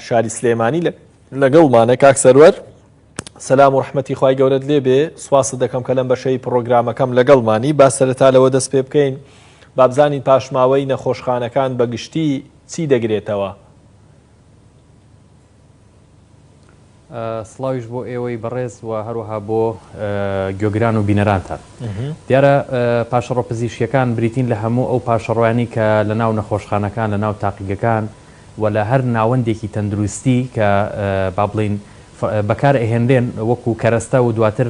شاری سلێمانی لەگەڵمانە کاک سەروەر. سەلام و ڕەحمەتی خوای گەورەت لێ بێ. سوپاست دەکەم کە لەم بەشەی پرۆگرامەکەم لەگەڵمانی. با سەرەتا لەوە دەست پێ بکەین با بزانین پاشماوەی نەخۆشخانەکان بەگشتی چی دەگرێتەوە. سڵاویش بۆ ئێوەی بەڕێز و هەروەها بۆ گوێگران و بینەرانتان. دیارە پاشەڕۆپزیشکیەکان بریتین لە هەموو ئەو پاشەڕوانی کە لە ناو نەخۆشخانەکان لە ناو تاقیگەکان و لە هەر ناوەندێکی تەندروستی کە با بڵین بەکار ئەهێنرێن وەکو کەرەستە و دواتر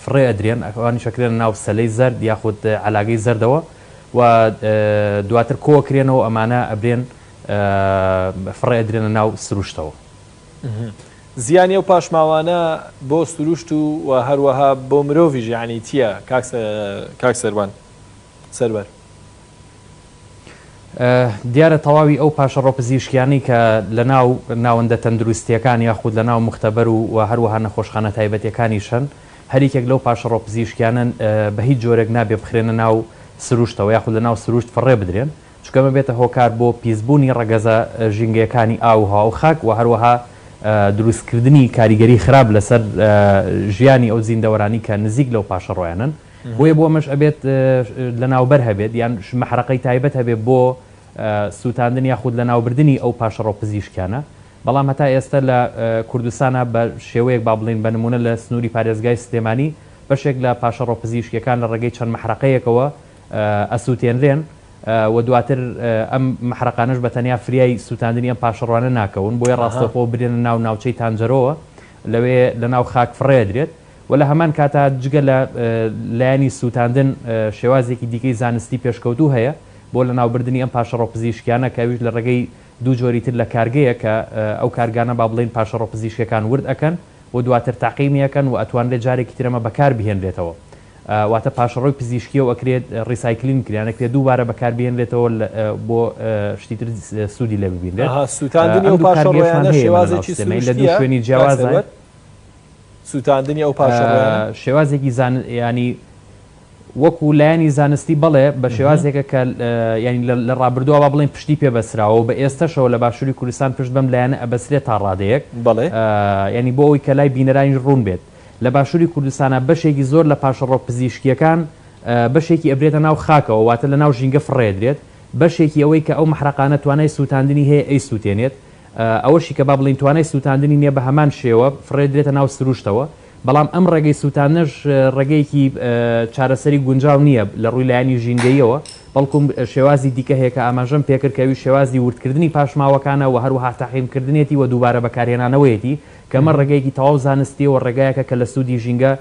فڕێ ئەدرێن ئەوانی شەکرێن ناو سەلەی زەرد یاخود علاگەی زەردەوە و دواتر کۆکرێنەوە ئەمانە ئەبرێن فڕێ ئەدرێنە ناو سروشتەوە. زیانی ئەو پاشماوانە بۆ سروشت و هەروەها بۆ مرۆڤیش یعنی چییە کاک سەروەر؟ دیارە تەواوی ئەو پاشەڕۆپزیشکیانی کە لە ناو ناوەندە تەندروستیەکان یاخود لە ناو مختبەر و هەروەها نەخۆشخانە تایبەتیەکانیشن هەریکێک لەو پاشەڕۆپزیشکیانن بە هیچ جۆرێک نابێ بخرێنە ناو سروشتەوە یاخود لە ناو سروشت فڕێ بدرێن چکەمە بێتە هۆکار بۆ پیسبوونی ڕەگەزە ژینگەکانی ئاوها و خاک و هەروەها دروستکردنی کاریگەری خراپ لەسەر ژیانی ئەو زیندەوەرانی کە نزیک لەو پاشەڕۆیانن. بۆیە بۆ مەش ئەبێت لە ناوبەر هەبێت یان مەحرەقەی تایبەت هەبێت بۆ سووتاندن یاخود لە ناوبردننی ئەو پاشەڕۆپزیشکیانە. بەڵام هەتا ئێستا لە کوردستانە بە شێوەیەک با بڵین بە نمونە لە سنووری پارێزگای سلێمانی بەشێک لە پاشەڕۆپزیشکیەکان لە ڕێگەی چەند مەحرەقەیەکەوە ئەسووتێنرێن و دواتر ئەم مەحرەقانش بە تەنیا فریای سووتاندنی ئەم پاشەڕوانە ناکەون بۆیە ڕاستەخۆ برێنە ناو ناوچەی تانجەرەوە لەوێ لە ناو خاک فڕێ درێت و لە هەمان کاتا جگە لە لایانی سووتاندن شێوازێکی دیکەی زانستی پێشکەوتوو هەیە بۆ لە ناوبردننی ئەم پاشەڕۆپزیشکیانە کەویش لە ڕێگەی دوو جۆری تر لە کارگەیە کە ئەو کارگانە با بڵین پاشەڕۆپزیشکەکان ورد ئەەکەن و دواتر تاقیمیەکەن و ئەتوانرێت جارێکی ترەمە بەکار بهێنرێتەوە. واتە پاشەڕۆی پزیشکی و ئەکرێت ڕیسایکلین کریانەکرێت دووبارە بەکاربێنرێتەوە بۆ شتیتر سوودی لێ ببینرێت. سووتاندنی ئەو پاشەڕۆیانە شێوازێکی لە دوو شوێنی جیاوازە سووتاندنی ئەو پاشەڕۆیانە شێوازێکی ینی وەکو لایانی زانستی بڵێ بە شێوازێکە کە ینی لە ڕابردووە با بڵێن پشتی پێبەسراوە و بە ئێستاشەوە لە باشووری کوردستان پشت بەم لایەنە ئەبەسرێت تا ڕادەیەک ینی بۆ ئەوی کە لای بینەرانی ڕوون بێت. لە باشووری کوردستانە بەشێکی زۆر لە پاشەڕۆپزیشکیەکان بەشێکی ئەبرێتە ناو خاکەوە واتە لە ناو ژینگە فڕێدرێت بەشێکی ئەوەی کە ئەو مەحرەقانە توانای سووتاندنی هەیە ئەی سووتێنێت ئەوەشی کە با بڵین توانای سووتاندنی نییە بە هەمان شێوە فڕێدرێتە ناو سروشتەوە. بەڵام ئەم ڕێگەی سووتانەش ڕێگەیەکی چارەسەری گونجاو نییە لە ڕووی لایانی ژینگەیەوە بەڵکوم شێوازی دیکە هەیە کە ئاماژەم پێکردکەوی شێوازی وردکردنی پاشماوەکانە و هەروەها تاقیمکردنێتی و دووبارە بەکارهێنانەوەیەتی کەمە ڕێگەیەکی تەواو زانستی و ڕێگایەکە کە لە سوودی ژینگە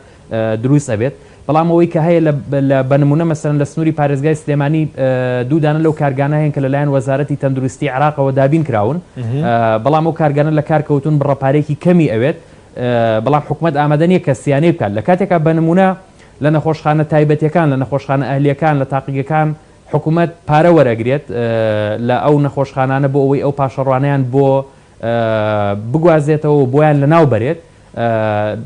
دروست ئەبێت. بەڵام ئەوەی کە هەیە بە نمونە مەسەرەن لە سنووری پارێزگای سلێمانی دوودانە لەو کارگانە هەیەن کە لەلایەن وەزارەتی تەندروستی عێراقەوە دابین کراون بەڵام ئەو کارگانە لە کارکەوتون بڕەپارێکی کەمی ئەوێت بەڵام حکومت ئامادە نیە کە سیانەی بکات لە کاتێکا بە نمونە لە نەخۆشخانە تایبەتیەکان لە نەخۆشخانە ئەهلیەکان لە تاقیگەکان حکومت پارە وەرەگرێت لە ئەو نەخۆشخانانە بۆ ئەوەی ئەو پاشەڕوانیان بۆ بگوازێتەوە بۆیان لە ناو بەرێت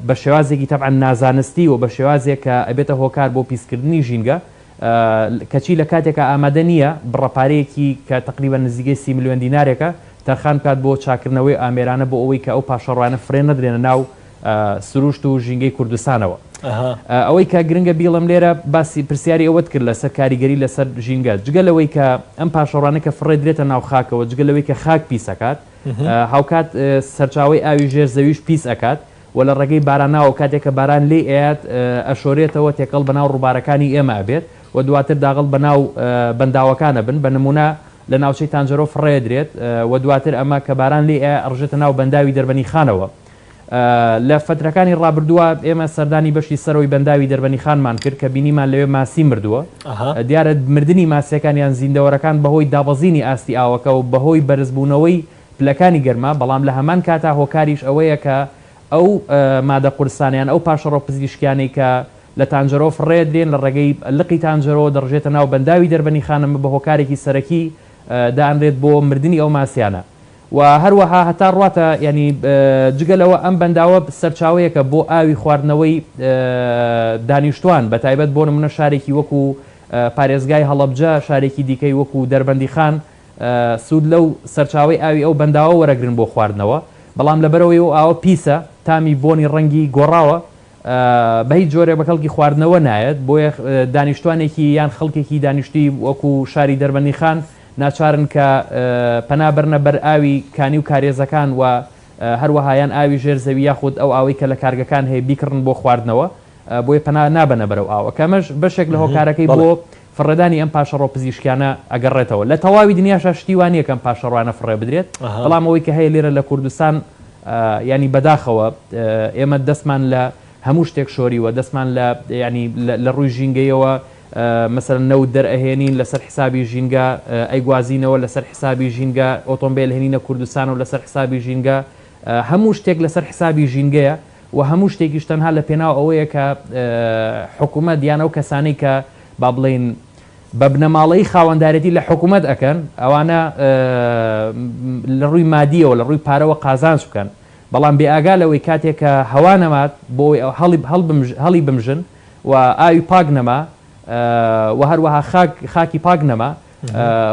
بە شێوازێکی تەبعاً نازانستی و بە شێوازێک کە ئەبێتە هۆکار بۆ پیسکردنی ژینگە کەچی لە کاتێکە ئامادە نییە بڕەپارەیەکی کە تقریبا نزیگەی 30 ملیۆن دینارێکە تەرخان کات بۆ چاکردنەوەی ئامێرانە بۆ ئەوەی کە ئەو پاشەڕوانە فرێ نەدرێنە ناو سروشت و ژینگەی کوردستانەوە. ئەوەی کە گرنگە بیڵم لێرە باسی پرسیاری ئەوەت کرد لەسەر کاریگەری لەسەر ژینگە جگە لەوەی کە ئەم پاشەڕوانە کە فڕێ درێتە ناو خاکەوە جگە لەوەی کە خاک پیسەکات هاوکات سەرچاوی ئاوی ژێر زەویش پیس ئەکات و لە ڕێگەی باراناوە کاتێک کە باران لێ ئەیات ئەشۆرێتەوە تێکەڵ بەناو ڕووبارەکانی ئێمە ئەبێت و دواتر داغڵ بەناو بەنداوەکانە بن بە نمونە لە ناوچەی تانجەرۆ فڕێ درێت و دواتر ئەمە کە باران لێ ئەڕژێتە ناو بەنداوی دەربەنی خانەوە. لە فترەکانی ڕابردووە ئێمە سەردانی بەشی سەرەوەی بەنداوی دەربەنی خانمان کرد کە بینیمان لەوێ ماسی مردووە دیارە مردنی ماسیەکانیان زیندەوەرەکان بەهۆی دابەزینی ئاستی ئاوەکە و بەهۆی بەرزبوونەوەی پلەکانی گەرما بەڵام لە هەمان کاتا هۆکاریش ئەوەیە کە ئەو مادە قورسانیان ئەو پاشەڕۆپزیشکیانەی کە لە تانجەرۆ فڕێ درێن لە ڕێگەی لقی تانجەرۆ دەڕژێتە ناو بەنداوی دەربەنی خانەمە بە هۆکارێکی سەرەکی دانرێت بۆ مردنی ئەو ماسیانە و هەروەها هەتا ڕاتە ینی جگەلەوە ئەم بەنداوە سەرچاوەیەکە بۆ ئاوی خواردنەوەی دانیشتوان بە تایبەت بۆ نمونە شارێکی وەکو پارێزگای هەڵەبجە شارێکی دیکەی وەکو دەربەندی خان سوود لەو سەرچاوی ئاوی ئەو بەنداوە وەرەگرن بۆ خواردنەوە بەڵام لەبەرەوەی و ئاوە پیسە تامی بۆنی ڕەنگی گۆڕاوە بە هیچ جۆرێ بە خەڵکی خواردنەوە نایەت بۆیە دانیشتوانێکی یان خەڵکێکی دانیشتی وەکو شاری دەربەندی خان ناچارن کە پەنابەرنە بەر ئاوی کانی و کارێزەکان و هەروەها یان ئاوی ژێرزەوی یاخود ئەو ئاوی کە لە کارگەکان هەیە بیکڕن بۆ خواردنەوە بۆیە پەنا نابەنە بەرەو ئاوە کەمەش بەشێک لە هۆکارەکەی بۆ فڕێدانی ئەم پاشەڕۆ پزیشکیانە ئەگەڕێتەوە لە تەواوی دنیاشە شتیوانیە کەم پاشەڕوانە فڕێ بدرێت بەڵام ئەوەی کە هەیە لێرە لە کوردستان ینی بەداخەوە ئێمە دەستمان لە هەموو شتێک شۆریوە دەستمان لە ینی لە ڕووی ژینگەیەوە مثلا نەوت دەرئەهێنین لەسەر حسابی ژینگە ئەیگوازینەوە لەسەر حسابی ژینگە ئۆتۆمبیل هێنینە کوردستان و لەسەر حسابی ژینگە هەموو شتێک لەسەر حسابی ژینگەیە و هەموو شتێکیش تەنها لە پێناو ئەوەیە کە حکوومەت یان ئەو کەسانەی کە با بڵێن بە بنەماڵەی خاوەنددارەتی لە حکوومەت ئەەکەن ئەوانە لە ڕووی مادیەوە لە ڕووی پارەوە قازانج بکەن بەڵام بێئاگا لەوەی کاتێک کە هەوا نەمات بۆی هەڵی بمژن و ئاوی پاک نەما و هەروەها خاکی پاک نەما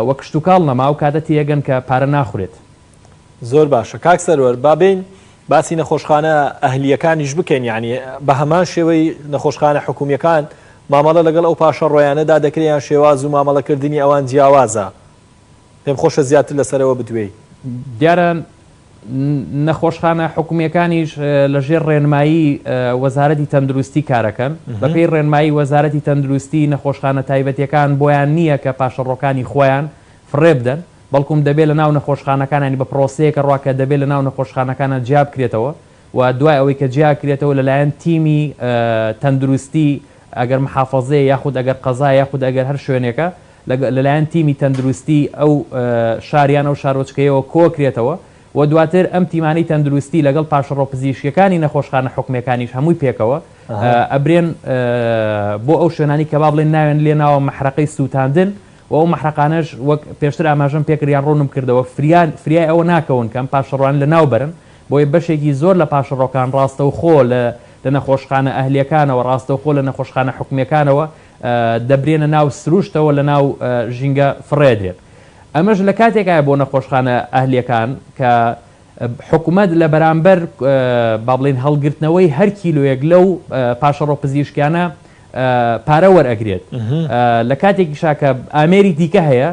وە کشت و کاڵ نەما و کاتە تێگەن کە پارە ناخورێت زۆر باشە کاک سەروەر بابین باسی نەخۆشخانە ئەهلیەکانیش بکەین یعنی بە هەمان شێوەی نەخۆشخانە حکوومیەکان مامەڵە لەگەڵ ئەو پاشە ڕۆیانەدا دەکرێن شێواز و مامەڵەکردنی ئەوان جیاوازە پێم خۆشە زیاتر لەسەرەوە بدوێی دیارە نەخۆشخانە حکوومیەکانیش لەژێر ڕێنمایی وەزارەتی تەندروستی کارەکەن بەپێی ڕێنمایی وەزارەتی تەندروستی نەخۆشخانە تایبەتیەکان بۆیان نییە کە پاشەڕۆکانی خۆیان فڕێ بدەن بەڵکوم دەبێت لە ناو نەخۆشخانەکانانی بە پرۆسەیەکە ڕواکە دەبێت لە ناو نەخۆشخانەکانە جیاب کرێتەوە و دوای ئەوەی کە جیا کرێتەوە لەلایەن تیمی تەندروستی ئەگەر محافەزەیە یاخود ئەگەر قەزای یاخود ئەگەر هەر شوێنێکە لەلایەن تیمی تەندروستی ئەو شاریان ئەو شارۆچکەیەوە کۆکرێتەوە و دواتر ئەم تیمانی تەندروستی لەگەڵ پاشەڕۆ پزیشکیەکانی نەخۆشخانە حکوومیەکانیش هەمووی پێکەوە ئەبرێن بۆ ئەو شوێنانی کە با بڵێن ناوێن لێناوە مەحرەقەی سووتاندن و ئەو مەحرەقانەش وەک پێشتر ئاماژەم پێکریان ڕوونم کردەوە فریای ئەوە ناکەون کەم پاشەڕوان لە ناو بەرن بۆیە بەشێکی زۆر لە پاشەڕۆکان ڕاستە و خۆ لە نەخۆشخانە ئەهلیەکانەوە ڕاستە و خۆ لە نەخۆشخانە حکوومیەکانەوە دەبرێنە ناو سروشتەوە لە ناو ژینگە فڕێدرێت ئەمەش لە کاتێکایە بۆ نەخۆشخانە ئەهلیەکان کە حکوومەت لە بەرامبەر با بڵێن هەڵگرتنەوەی هەر کیلۆیەک لەو پاشەڕۆ پزیشکیانە پارە وەرئەگرێت لە کاتێکی شاکە ئامێری دیکە هەیە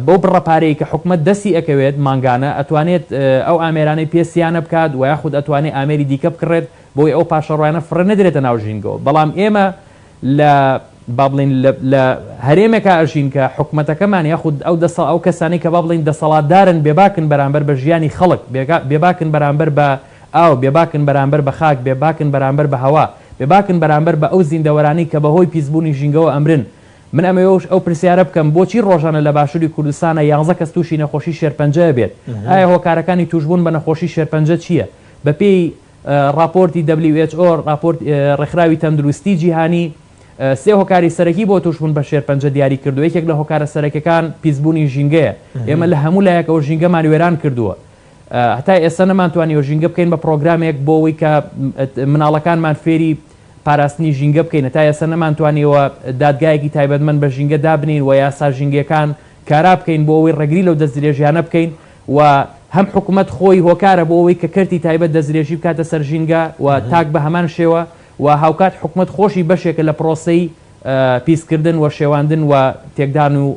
بۆ بڕەپارەی کە حکوومەت دەستی ئەکەوێت ماگانە ئەتوانێت ئەو ئامێرانەی پێسییانە بکات و یاخود ئەتوانێت ئامێری دیکە بکڕێت بۆی ئەو پاشەڕوانە فڕە نەدرێتە ناو ژینگەوە بەڵام ئێمە لە با بڵین لە هەرێمێکە ئەژین کە حکوومەتەکەمان یاخود ئەو کەسانی کە با بڵین دەسەڵاتدارن بێباکن بەرامبەر بە ژیانی خەڵک بێباکن بەرامبەر بە ئاو بێباکن بەرامبەر بە خاک بێباکن بەرامبەر بە هەوا بێباکن بەرامبەر بە ئەو زیندەوەرانی کە بەهۆی پیسبوونی ژینگەوە ئەمرن من ئەمەوەش ئەو پرسیارە بکەم بۆچی ڕۆژانە لە باشووری کوردستانە 11 کەس تووشی نەخۆشی شێرپەنجە بێت ئایا هۆکارەکانی توشبوون بە نەخۆشی شێرپەنجە چییە بەپێی راپۆرتی WHO راپۆرت ڕێکخراوی تەندروستی جیهانی سێ هۆکاری سەرەکی بۆ توشبوون بە شێرپەنجە دیاری کردو یەکێک لە هۆکارە سەرەکیەکان پیسبوونی ژینگەیە ئێمە لە هەموو لایەکەوە ژینگەمان وێران کردووە هەتا ئێستا نەمانتوانیەوە ژینگە بکەین بە پرۆگرامێک بۆ ئەوەی کە مناڵەکانمان فێری پاراستنی ژینگە بکەین تا ئێستا نەمانتوانیەوە دادگایەکی تایبەتمەند بە ژینگە دابنین و یاسا ژینگەکان کارا بکەین بۆ ئەوەی ڕێگری لەو دەستدرێژیانە بکەین و هەم حکوومەت خۆی هۆکارە بۆ ئەوەی کە کردی تایبەت دەستدرێژی بکاتە سەر ژینگە و تاک بە هەمان شێوە و هاوکات حکوومەت خۆشی بەشێکە لە پرۆسەی پیسکردن و شێواندن و تێکدان و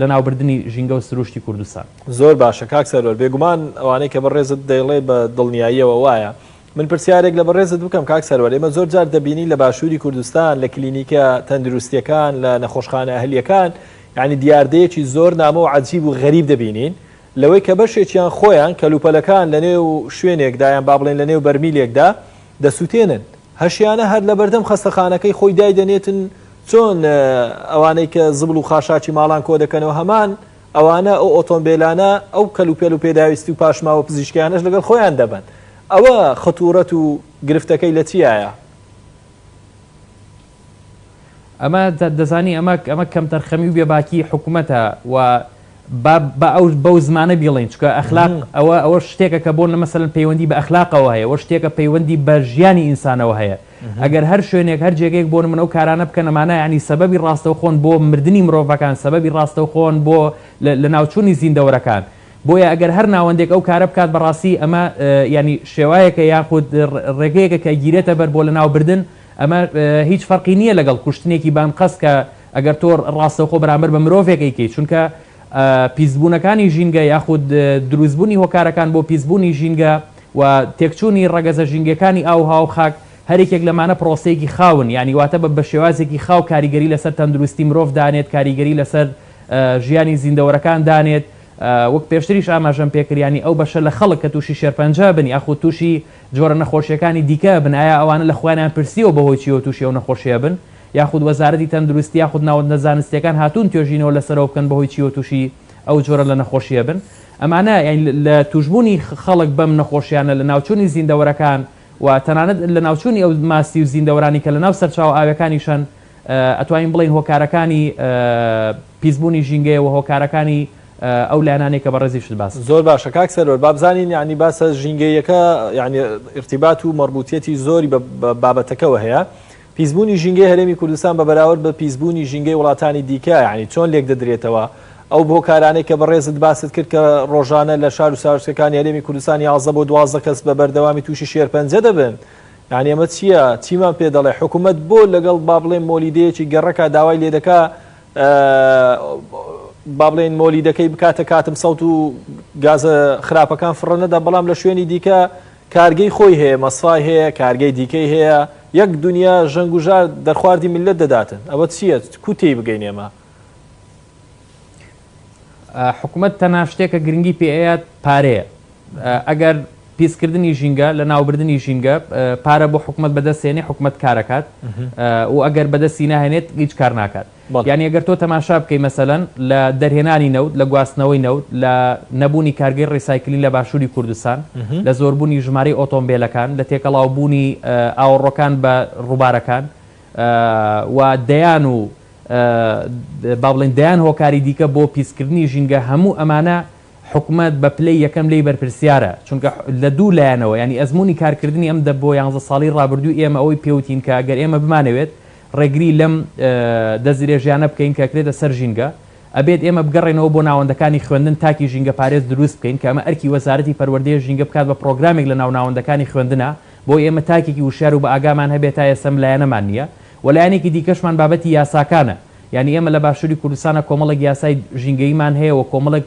لە ناوبردننی ژینگە و سروشتی کوردستان زۆر باشە کاک سەرۆر بێگومان ئەوانەی کە بەڕێزت دەیڵێ بە دڵنیاییەوە وایە من پرسیارێک لە بەڕێزت بکەم کاک سەرۆر ئێمە زۆر جار دەبینی لە باشووری کوردستان لە کلینیکە تەندروستیەکان لە نەخۆشخانە ئەهلیەکان یعنی دیاردەیەکی زۆر نامە و عەجیب و غەریب دەبینین لەوەی کە بەشێکیان خۆیان کەلوپەلەکان لە نێو شوێنێکدایان با بڵێن لە نێو بەرمیلێکدا دەسووتێنن هەشیانە هەر لە بەردەم خەستەخانەکەی خۆی دایدەنێتن چۆن ئەوانەی کە زبل و خاشاکی ماڵان کۆ دەکەنەوە هەمان ئەوانە ئەو ئۆتۆمبیلانە ئەو کەلوپێل و پێداویستی و پاشماوە پزیشکیانەش لەگەڵ خۆیان دەبن ئەوە خەتوورەت و گرفتەکەی لە چیایە؟ ئەمە دەزانی ئەمە کەم تەرخەمی و بێباکی حکوومەتە و ئەو بەو زمانە بیڵین چکە ئەخلاق ئەوە شتێکە کە بۆ مەسەلەن پەیوەندی بە ئەخلاقەوە هەیە ئەوە شتێکە پەیوەندی بە ژیانی ئینسانەوە هەیە ئەگەر هەر شوێنێک هەر جێگەیەک بۆ من ئەو کارانە بکەن ئەمانە ینی سەبەبی ڕاستەوخۆن بۆ مردنی مرۆڤەکان سەبەبی ڕاستەوخۆن بۆ لە ناوچوونی زیندەوەرەکان بۆیە ئەگەر هەر ناوەندێک ئەو کارە بکات بەڕاستی ئەمە ینی شێوایەکە یاخود ڕێگەیەکە کە گیرێتە بەر بۆ لە ناوبردن ئەمە هیچ فەرقی نییە لەگەڵ کوشتنێکی بام قەس کە ئەگەر تۆ ڕاستەوخۆ بەرامبەر بە مرۆڤێک ئەیکەی چونکە پیسبوونەکانی ژینگە یاخود دروستبوونی هۆکارەکان بۆ پیسبوونی ژینگە و تێکچوونی ڕەگەزە ژینگەکانی ئاو هاو خاک هەرێکێک لەمانە پرۆسەیەکی خاون ینی واتە بە شێوازێکی خاو کاریگەری لەسەر تەندروستی مرۆڤ دانێت کاریگەری لەسەر ژیانی زیندەوەرەکان دانێت وەک پێشتریش ئاماژەم پێکریانی ئەو بەشە لە خەڵک کە تووشی شێرپەنجە بن یاخود تووشی جۆرە نەخۆشیەکانی دیکە بن ئایا ئەوانە لە خوانیان پرسیەوە بەهۆی چیەوە تووشی ئەو نەخۆشیە بن یاخود وەزارەتی تەندروستی یاخود ناوەندە زانستیەکان هاتوون توێژینەوە لەسەرەوە بکەن بەهۆی چیەوە تووشی ئەو جۆرە لە نەخۆشیە بن ئەمانە لە توشببوونی خەڵک بەم نەخۆشیانە لە ناوچوونی زیندەوەرەکان و تەنانەت لە ناوچوونی ئەو ماسی و زیندەوەرانی کە لە ناو سەرچاو ئاوەکانیشان ئەتوانین بڵین هۆکارەکانی پیسبوونی ژینگەیە و هۆکارەکانی ئەو لایەنانێک کە بەڕێزیشت باس زۆر باشە کاک سەرۆر بابزانین ینی باسە ژینگەیەکە ینی ارتیبات و مەربوطیەتی زۆری بە بابەتەکەەوە هەیە پیسبوونی ژینگەی هەرێمی کوردستان بە بەراورد بە پیسبوونی ژینگەی وڵاتانی دیکە ینی چۆن لێک دەدرێتەوە ئەو بۆ کارانەی کە بەڕێزت باست کرد کە ڕۆژانە لە شار و ساوسەکانی هەرێمی کوردستان 11 بۆ 12 کەس بە بەردەوامی تووشی شێرپەنجە دەبن یعنی ئەمە چییە چیمان پێ دەڵێ حکوومەت بۆ لەگەڵ با بڵێن مۆلیدەیەکی گەڕەکە داوای لێ دەکا با بڵێن مۆلیدەکەی بکاتە کاتم سەوت و گازە خراپەکان فڕەنەدا بەڵام لە شوێنی دیکە کارگەی خۆی هەیە مەسفای هەیە کارگەی دیکەی هەیە یەک دنیا ژەنگ و ژار دەرخواردی میلەت دەداتن ئەوە چییە کوتەی بگەین ئێمە حکوومەت تەنها شتێکە گرنگی پێەیە پارەیە ئەگەر پیسکردنی ژینگە لە ناوبردنی ژینگە پارە بۆ حکوومەت بەدەستێنێ حکوومەت کارەکات و ئەگەر بەدەستی ناهێنێت هیچ کار ناکات یعنی ئەگەر تۆ تەماشا بکەی مەسەلەن لە دەرهێنانی نەوت لە گواستنەوەی نەوت لە نەبوونی کارگەی ڕیسایکلی لە باشووری کوردستان لە زۆربوونی ژمارەی ئۆتۆمبیلەکان لە تێکەڵاوبوونی ئاوەڕۆکان بە ڕووبارەکان و دەیان و با بڵێن دەیان هۆکاری دیکە بۆ پیسکردنی ژینگە هەموو ئەمانە حکوومەت بە پلەی یەکەم لێی بەرپرسیارە چونکە لە دوو لایەنەوە ینی ئەزمموی کارکردنی ئەم بۆ 11 ساڵی ڕابردوو ئێمە ئەوەی پێوتین کە ئەگەر ئێمە بمانەوێت ڕێگری لەم دەزیرێژیانە بکەین کە کرێتە سەر ژینگە ئەبێت ئێمە بگەڕێنەوە بۆ ناوەندەکانی خوێندن تاکی ژینگە پارێز دروست بکەین کە ئەمە ئەرکی وەزارەتی پەروەردەیە ژینگە بکات بە پرۆگرامێک لە ناوەندەکانی خوێندنە بۆ ئێمە تاکێکی وشار و بە ئاگامان هەبێت تا ئێستا لایەنەمان نییە وەلایەنێکی دیکەشمان بابەتی یاساکانە یعنی ئێمە لە باشووری کوردستانە کۆمەڵێک یاسای ژینگەیمان هەیە و کۆمەڵێک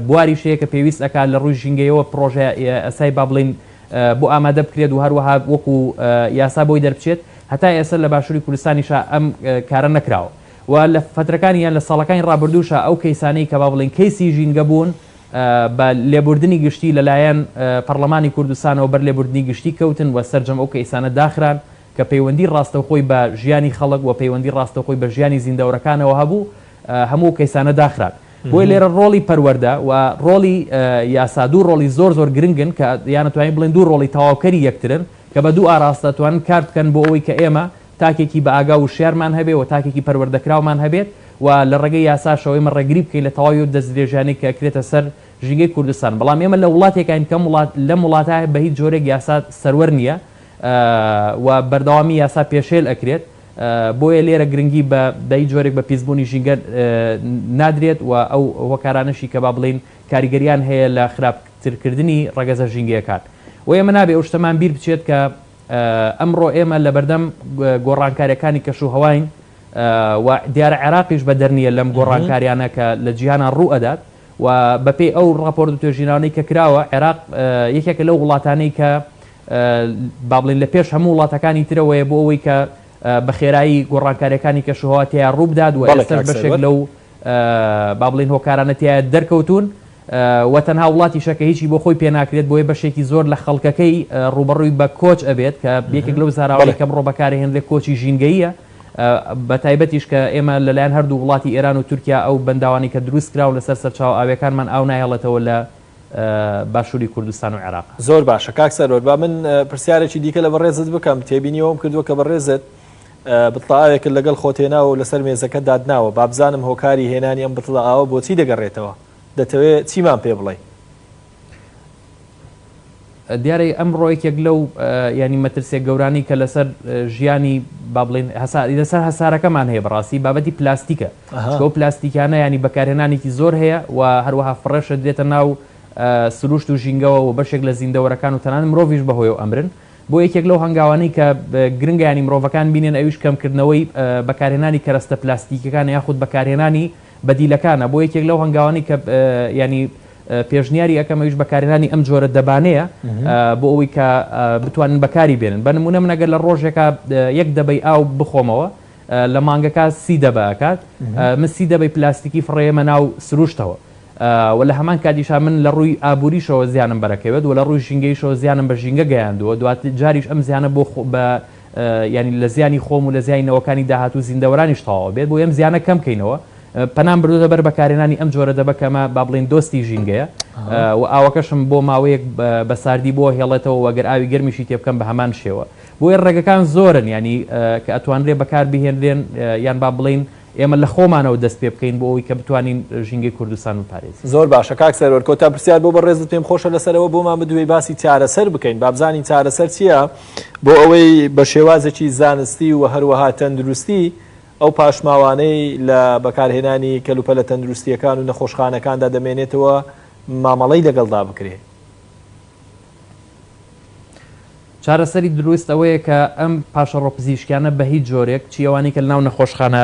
بواری شەیە کە پێویست ئەکات لە ڕووی ژینگەیەوە پرۆژە ئەسای با بڵین بۆ ئامادە بکرێت و هەروەها وەکو یاسا بۆی دەربچێت هەتا ئێستا لە باشووری کوردستانیشا ئەم کارە نەکراوە و لە فترەکانی یان لە ساڵەکانی ڕابردووشە ئەو کەیسانەی کە با بڵین کەیسی ژینگە بوون بە لێبوردنی گشتی لەلایەن پەرلەمانی کوردستانەوە بەر لێبوردنی گشتی کەوتن و سەرجەم ئەو کەیسانە داخران کە پەیوەندی ڕاستەوخۆی بە ژیانی خەڵک و پەیوەندی ڕاستەوخۆی بە ژیانی زیندەوەرەکانەوە هەبوو هەموو کەیسانە داخران بۆی لێرە ڕۆڵی پەروەردە و ڕۆڵی یاسا دوو ڕۆڵی زۆر زۆر گرنگن کە یانەتوانین بڵێن دوو ڕۆڵی تەواوکەری یەکترن کە بە دوو ئاراستە توانن کار بکەن بۆ ئەوەی کە ئێمە تاکێکی بە ئاگا و شێرمان هەبێ و تاکێکی پەروەردەکراومان هەبێت و لە ڕێگەی یاساشەوەی مە ڕێگری بکەین لە تەواوی و دەستدرێژانەی کە کرێتە سەر ژینگەی کوردستان بەڵام ئێمە لە وڵاتێکین کەم لەم وڵاتە بە هیچ جۆرێک یاسا سەروەر نییە و بەردەوامی یاسا پێشێل ئەکرێت بۆیە لێرە گرنگی بە هیچ جۆرێک بە پیسبوونی ژینگە نادرێت و ئەو هۆکارانەشی کە با بڵین کاریگەریان هەیە لە خراپترکردنی ڕەگەزە ژینگەکان و ئێمە نابێ ئەو شتەمان بیر بچێت کە ئەمڕۆ ئێمە لە بەردەم گۆڕانکاریەکانی کەشوهەواین و دیارە عێراقیش بە دەرنیە لەم گۆڕانکاریانە کە لە جیهانان ڕوو ئەدات و بەپێی ئەو ڕاپۆرت و توێژینانەی کە کراوە عێراق یەکێکە لەو وڵاتانەی کە با بڵین لە پێش هەموو وڵاتەکانی ترەوەیە بۆ ئەوەی کە بە خێرایی گۆڕانکاریەکانی کەشوهەوا تیا ڕوو بدات و ئێستش بەشێک لەو با بڵین هۆکارانە تیا دەرکەوتون و تەنها وڵاتی شەکە هیچی بۆ خۆی پێ ناکرێت بۆیە بەشێکی زۆر لە خەڵکەکەی ڕوبەڕووی بە کۆچ ئەبێت کە یەکێک لەو زاراوەی کەم ڕۆبەکاری هێن لێ کۆچی ژینگەیە بە تایبەتیش کە ئێمە لەلایەن هەردوو وڵاتی ئێران و تورکیا ئەو بەنداوانی کە دروست کراون لەسەر سەرچاو ئاویەکانمان ئاو نایهڵێتەوە لە باشووری کوردستان و عێراق زۆر باشە کاک سەرۆر با من پرسیارێکی دیکە لە بەڕێزت بکەم تێبینیەوەم کردووە کە بەڕێزت بتڵاوێکت لەگەڵ خۆتێناوە و لەسەر مێزەکە دادناوە با بزانم هۆکاری هێنانی ئەم بتڵە ئاوە بۆچی دەگەڕێتەوە دەتەوێت چیمان پێ بڵێ دیارە ئەمڕۆیەکێک لەو ینی مەترسێک گەورانی کە لەسەر ژیانی با بڵێن لەسەر هەسارەکەمان هەیە بەڕاستی بابەتی پلاستیکە ئەو پلاستیکانە ینی بەکارهێنانێکی زۆر هەیە و هەروەها فڕەشە دێتە ناو سروشت و ژینگەوە و بەشێک لە زیندەوەرەکان و تەنانەت مرۆڤیش بەهۆی و ئەمرن بۆ یەکێک لەو هەنگاوانەی کە گرنگە ینی مرۆڤەکان بینێن ئەویش کەمکردنەوەی بەکارهێنانی کەرەستە پلاستیکەکان یاخود بەکارهێنانی بەدیلەکانە بۆ یەکێک لەو هەنگاوانی کە ینی پێشنیاری ئەەکەمەویش بەکارهێنانی ئەم جۆرە دەبانەیە بۆ ئەوەی کە بتوانن بەکاری بێنن بە نمونە من ئەگەر لە ڕۆژێکە 1 دەبەی ئاو بخۆمەوە لە مانگەکە 30 دەبە ئەکات من 30 دەبەی پلاستیکی فڕێمە ناو سروشتەوە و لە هەمان کاتیشا من لە ڕووی ئابووریشەوە زیانم بەرەکەوێت و لە ڕووی ژینگەیشەوە زیانم بە ژینگە گەیاندووە دوات جاریش ئەم زیانە بۆ ینی لە زیانی خۆم و لە زیانینەوەکانی داهات و زیندەوەرانیش تەواو بێت بۆ ئەم زیانە کەم بکەینەوە پەنام بردووە بەر بەکارهێنانی ئەم جۆرە دەبەکەمە با بڵێن دۆستی ژینگەیە و ئاوەکەشم بۆ ماوەیەک بە ساردی بۆ هێڵێتەوە وەگەر ئاوی گەرمیشی تێ بکەم بە هەمان شێوە بۆیە ڕێگەکان زۆرن ینی کە ئەتوانرێ بەکار بهێنرێن یان با بڵێن ئێمە لە خۆمانەوە دەست پێ بکەین بۆ ئەوی کە بتوانین ژینگەی کوردستان و پارێزین. زۆر باشە کاک سەرۆر کۆتا پرسیار بۆ بەڕێزت پێم خۆشە لەسەرەوە بۆمان بدوێی باسی چارەسەر بکەین بابزانین چارەسەر چییە بۆ ئەوەی بە شێوازێکی زانستی و هەروەها تەندروستی ئەو پاشماوانەی لە بەکارهێنانی کەلوپەلە تەندروستیەکان و نەخۆشخانەکاندا دەمێنێتەوە مامەڵەی لەگەڵدا بکرێت. چارەسەری دروست ئەوەیە کە ئەم پاشەڕۆ پزیشکیانە بە هیچ جۆرێک چیەوانی کە لە ناو نەخۆشخانە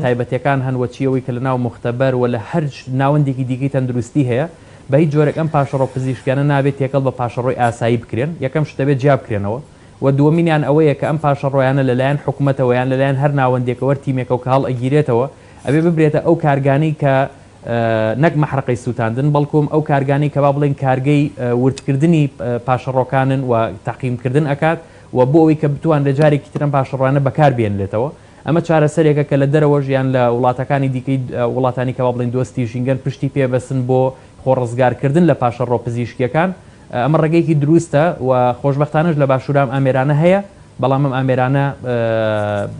تایبەتیەکان هەن وە چیەوەی کە لە ناو مختەبەر و لە هەر ناوەندێکی دیکەی تەندروستی هەیە بە هیچ جۆرێک ئەم پاشەڕۆ پزیشکیانە نابێت تێکەڵ بە پاشەڕۆی ئاسایی بکرێن یەکەم شتەبێت جیا بکرێنەوە و دووەمینیان ئەوەیە کە ئەم پاشەڕۆیانە لەلایەن حکوومەتەوە یان لەلایەن هەر ناوەندێکەوە تیمێکە و کە هەڵ ئەگیرێتەوە ئەبێ ببرێتە ئەو کارگانەی کە نەک مەحرقەی سووتاندن بەڵکوم ئەو کارگانەی کە با بڵێن کارگەی وردکردنی پاشەڕۆکانن و تاقیمکردن ئەکات و بۆ ئەوەی کە بتوان لە جارێکی ترم پاشەڕوانە بەکار بێنرێتەوە ئەمە چارەسەرێکە کە لە دەرەوە ژیان لە وڵاتەکانی دیکەی وڵاتانی کە با بڵێن دۆستی ژینگەن پشتی پێبەسن بۆ خۆڕزگارکردن لە پاشەڕۆ پزیشکیەکان ئەمە ڕێگەیەکی دروستە و خۆشبەختانەش لە باشوورام ئامێرانە هەیە بەڵام ئەم ئامێرانە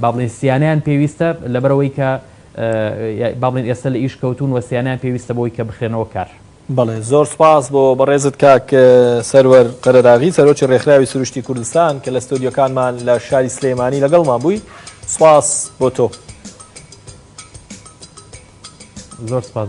با بڵێن سیانیان پێویستە لەبەرەوەی کە با بڵێن ئێستا لە ئیش کەوتون و سیانیان پێویستە بۆی کە بخێنەوە کار. بەڵێ زۆر سپاس بۆ بەڕێزت کاک سەروەر قەرەداغی سەرۆکی ڕێکخراوی سروشتی کوردستان کە لە ستۆدیۆکانمان لە شاری سلێمانی لەگەڵمان بووی سپاس بۆ تۆ. زۆر سپاس.